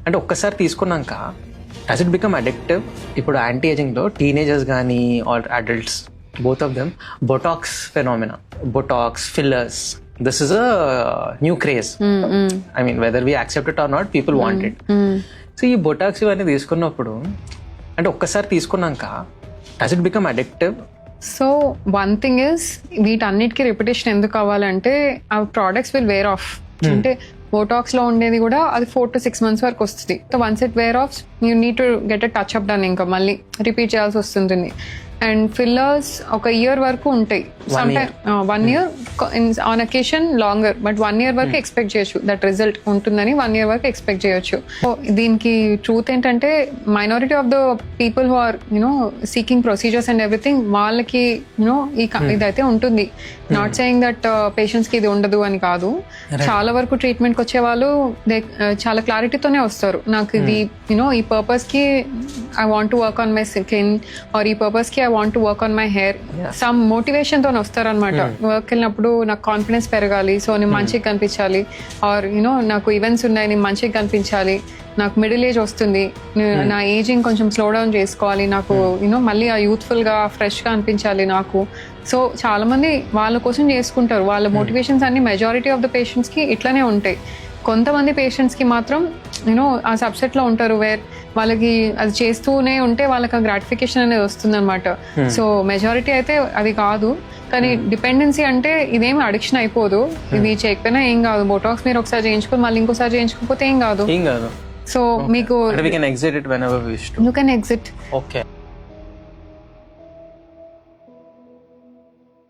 అంటే ఒక్కసారి తీసుకున్నాక డస్ ఇట్ బికమ్ అడిక్టివ్? ఇప్పుడు యాంటీ ఏజింగ్లో టీనేజర్స్ కానీ or adults both of them botox phenomena, botox, fillers, this is a new craze. I mean whether we accept it or not, people want it. So ఈ botox ఇవన్నీ తీసుకున్నప్పుడు అంటే ఒక్కసారి తీసుకున్నాక does it become addictive? So one thing is వీటన్నిటికీ repetition ఎందుకు అవ్వాలంటే ఆ ప్రోడక్ట్స్ విల్ వేర్ ఆఫ్. అంటే బోటాక్స్ లో ఉండేది కూడా అది 4 to 6 months వరకు వస్తుంది. So once it where of you need to get a touch up done, ఇంకా మళ్ళీ రిపీట్ చేయాల్సి వస్తుంది. అండ్ ఫిల్లర్స్ ఒక ఇయర్ వరకు ఉంటాయి, some time 1 year on occasion longer, but 1 year వరకు ఎక్స్పెక్ట్ చేయొచ్చు దట్ రిజల్ట్ ఉంటుందని. 1 year వరకు ఎక్స్పెక్ట్ చేయొచ్చు. సో దీనికి ట్రూత్ ఏంటంటే minority of the people who are seeking procedures and everything వాళ్ళకి ఇదైతే ఉంటుంది. నాట్ సేయింగ్ దట్ పేషెంట్స్ కి ఇది ఉండదు అని కాదు. చాలా వరకు ట్రీట్మెంట్ కి వచ్చే వాళ్ళు చాలా క్లారిటీతోనే వస్తారు. నాకు ఇది ఈ పర్పస్ కి I want to work on my skin, or ఈ పర్పస్ కి I want to work on my hair. Some motivation తో వస్తారనమాట. వర్క్ వెళ్ళినప్పుడు నాకు కాన్ఫిడెన్స్ పెరగాలి, సో నేను మంచిగా కనిపించాలి, ఆర్ నాకు ఈవెంట్స్ ఉన్నాయి నేను మంచిగా కనిపించాలి, నాకు మిడిల్ ఏజ్ వస్తుంది, నా ఏజింగ్ కొంచెం స్లో డౌన్ చేసుకోవాలి, నాకు మళ్ళీ ఆ యూత్ఫుల్ గా ఫ్రెష్ గా అనిపించాలి నాకు. సో చాలా మంది వాళ్ళ కోసం చేసుకుంటారు. వాళ్ళ మోటివేషన్స్ అన్ని మెజారిటీ ఆఫ్ ద పేషెంట్స్ కి ఇట్లానే ఉంటాయి. కొంతమంది పేషెంట్స్ కి మాత్రం ఆ సబ్సెట్ లో ఉంటారు వేర్ వాళ్ళకి అది చేస్తూనే ఉంటే వాళ్ళకి ఆ గ్రాటిఫికేషన్ అనేది వస్తుంది అనమాట. సో మెజారిటీ అయితే అది కాదు. కానీ డిపెండెన్సీ అంటే ఇదేమి అడిక్షన్ అయిపోదు. ఇది చేయకపోయినా ఏం కాదు. బోటాక్స్ మీరు ఒకసారి చేయించుకొని మళ్ళీ ఇంకోసారి చేయించుకోకపోతే ఏం కాదు. సో మీకు we can exit it whenever we wish to. You can exit. Okay.